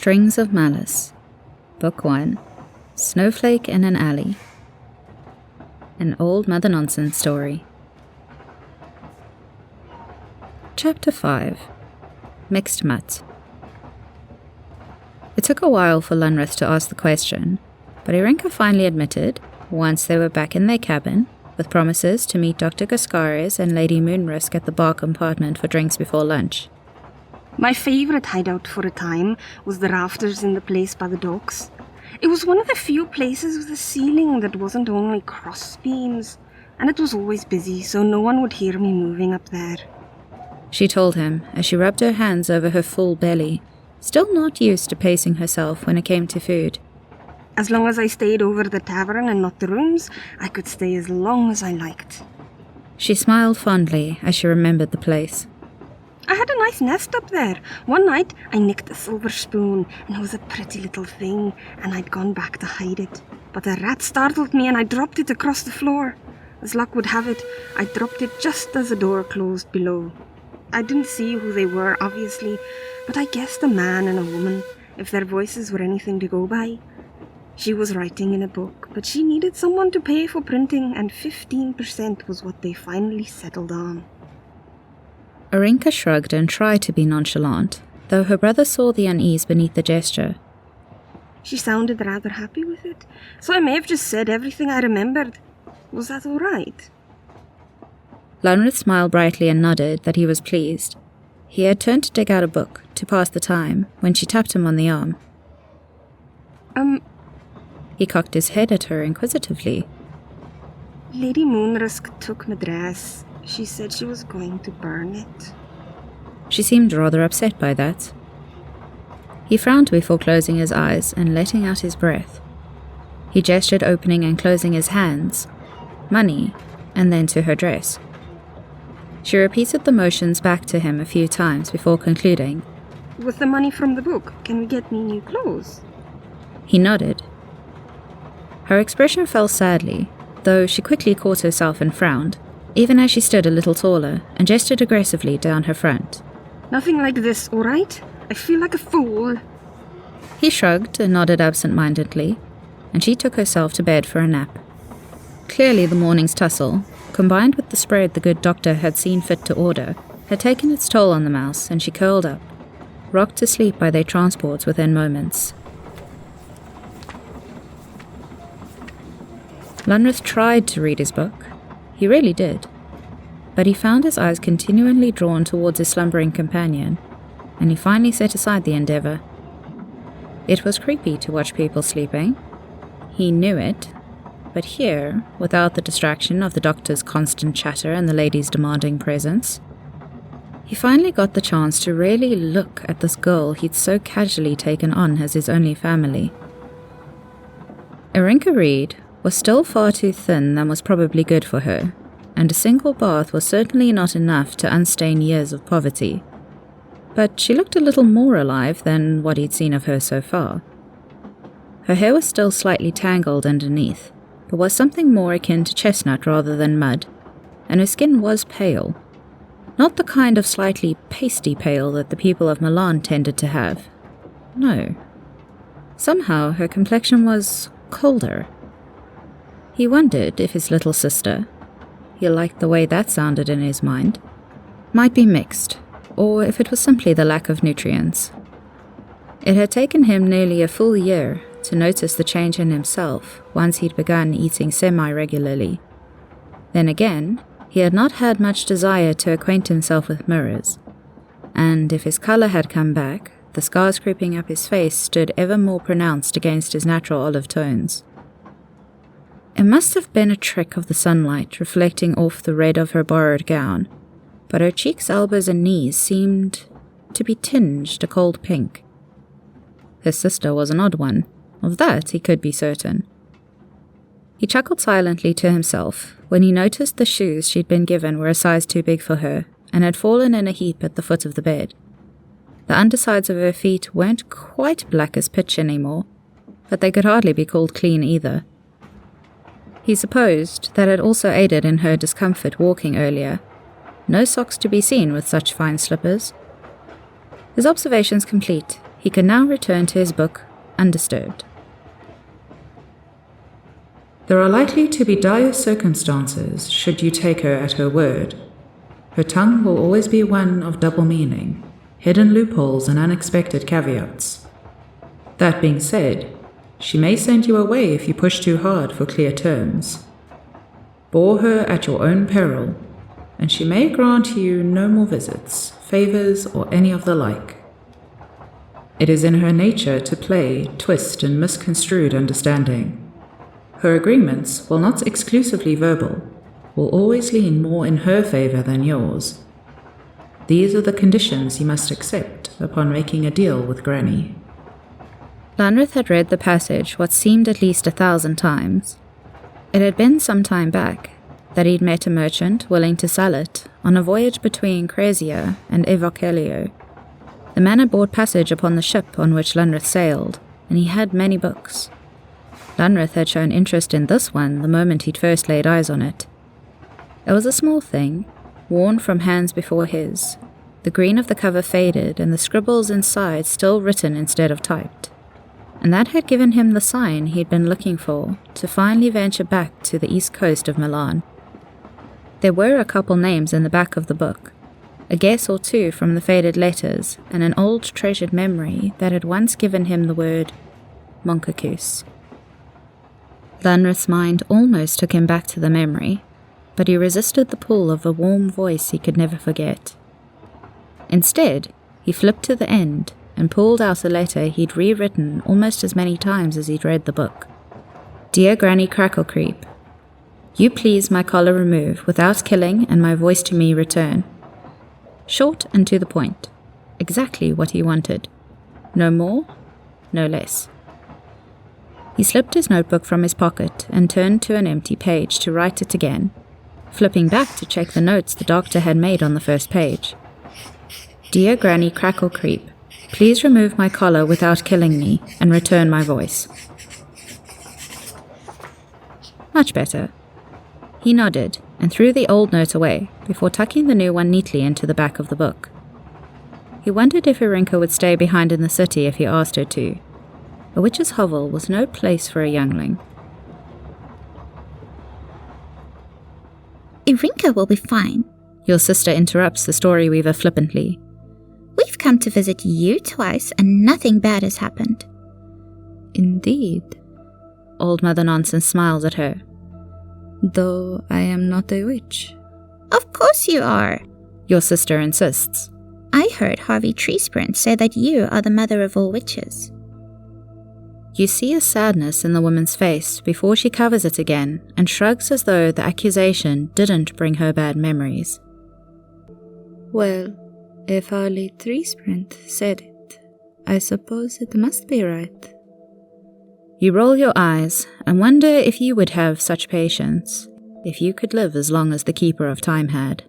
Strings of Malice, Book 1, Snowflake in an Alley. An Old Mother Nonsense Story. Chapter 5, Mixed Mutt. It took a while for Lunreth to ask the question, but Irinka finally admitted, once they were back in their cabin, with promises to meet Dr. Gascares and Lady Moonrisk at the bar compartment for drinks before lunch. My favourite hideout for a time was the rafters in the place by the docks. It was one of the few places with a ceiling that wasn't only cross beams, and it was always busy, so no one would hear me moving up there. She told him as she rubbed her hands over her full belly, still not used to pacing herself when it came to food. As long as I stayed over the tavern and not the rooms, I could stay as long as I liked. She smiled fondly as she remembered the place. I had a nice nest up there. One night, I nicked a silver spoon, and it was a pretty little thing, and I'd gone back to hide it. But a rat startled me, and I dropped it across the floor. As luck would have it, I dropped it just as the door closed below. I didn't see who they were, obviously, but I guessed a man and a woman, if their voices were anything to go by. She was writing in a book, but she needed someone to pay for printing, and 15% was what they finally settled on. Irinka shrugged and tried to be nonchalant, though her brother saw the unease beneath the gesture. She sounded rather happy with it, so I may have just said everything I remembered. Was that all right? Lunreth smiled brightly and nodded that he was pleased. He had turned to dig out a book to pass the time when she tapped him on the arm. He cocked his head at her inquisitively. Lady Moonrisk took my dress. She said she was going to burn it. She seemed rather upset by that. He frowned before closing his eyes and letting out his breath. He gestured opening and closing his hands, money, and then to her dress. She repeated the motions back to him a few times before concluding. With the money from the book, can we get me new clothes? He nodded. Her expression fell sadly, though she quickly caught herself and frowned, even as she stood a little taller and gestured aggressively down her front. Nothing like this, all right? I feel like a fool. He shrugged and nodded absent-mindedly, and she took herself to bed for a nap. Clearly the morning's tussle, combined with the spread the good doctor had seen fit to order, had taken its toll on the mouse, and she curled up, rocked to sleep by their transports within moments. Lunreth tried to read his book. He really did. But he found his eyes continually drawn towards his slumbering companion, and he finally set aside the endeavour. It was creepy to watch people sleeping. He knew it, but here, without the distraction of the doctor's constant chatter and the lady's demanding presence, he finally got the chance to really look at this girl he'd so casually taken on as his only family. Irinka Reed was still far too thin than was probably good for her, and a single bath was certainly not enough to unstain years of poverty. But she looked a little more alive than what he'd seen of her so far. Her hair was still slightly tangled underneath, but was something more akin to chestnut rather than mud, and her skin was pale. Not the kind of slightly pasty pale that the people of Milan tended to have. No. Somehow her complexion was colder. He wondered if his little sister, he liked the way that sounded in his mind, might be mixed, or if it was simply the lack of nutrients. It had taken him nearly a full year to notice the change in himself once he'd begun eating semi-regularly. Then again, he had not had much desire to acquaint himself with mirrors, and if his colour had come back, the scars creeping up his face stood ever more pronounced against his natural olive tones. It must have been a trick of the sunlight reflecting off the red of her borrowed gown, but her cheeks, elbows, and knees seemed to be tinged a cold pink. His sister was an odd one, of that he could be certain. He chuckled silently to himself when he noticed the shoes she'd been given were a size too big for her and had fallen in a heap at the foot of the bed. The undersides of her feet weren't quite black as pitch anymore, but they could hardly be called clean either. He supposed that it also aided in her discomfort walking earlier. No socks to be seen with such fine slippers. His observations complete, he could now return to his book undisturbed. There are likely to be dire circumstances should you take her at her word. Her tongue will always be one of double meaning, hidden loopholes and unexpected caveats. That being said, she may send you away if you push too hard for clear terms. Bore her at your own peril, and she may grant you no more visits, favors, or any of the like. It is in her nature to play, twist, and misconstrued understanding. Her agreements, while not exclusively verbal, will always lean more in her favor than yours. These are the conditions you must accept upon making a deal with Granny. Lunreth had read the passage what seemed at least 1,000 times. It had been some time back that he'd met a merchant willing to sell it on a voyage between Cresia and Evokelio. The man had bought passage upon the ship on which Lunreth sailed, and he had many books. Lunreth had shown interest in this one the moment he'd first laid eyes on it. It was a small thing, worn from hands before his, the green of the cover faded and the scribbles inside still written instead of typed. And that had given him the sign he'd been looking for to finally venture back to the east coast of Milan. There were a couple names in the back of the book, a guess or two from the faded letters, and an old treasured memory that had once given him the word Moncakus. Lunreth's mind almost took him back to the memory, but he resisted the pull of a warm voice he could never forget. Instead, he flipped to the end and pulled out a letter he'd rewritten almost as many times as he'd read the book. Dear Granny Cracklecreep, you please my collar remove without killing and my voice to me return. Short and to the point. Exactly what he wanted. No more, no less. He slipped his notebook from his pocket and turned to an empty page to write it again, flipping back to check the notes the doctor had made on the first page. Dear Granny Cracklecreep, please remove my collar without killing me and return my voice. Much better. He nodded and threw the old note away before tucking the new one neatly into the back of the book. He wondered if Irinka would stay behind in the city if he asked her to. A witch's hovel was no place for a youngling. Irinka will be fine, your sister interrupts the story weaver flippantly. We've come to visit you twice and nothing bad has happened. Indeed. Old Mother Nonsense smiles at her. Though I am not a witch. Of course you are, your sister insists. I heard Harvey Treesprint say that you are the mother of all witches. You see a sadness in the woman's face before she covers it again and shrugs as though the accusation didn't bring her bad memories. Well, if Harley Treesprint said it, I suppose it must be right. You roll your eyes and wonder if you would have such patience, if you could live as long as the Keeper of Time had.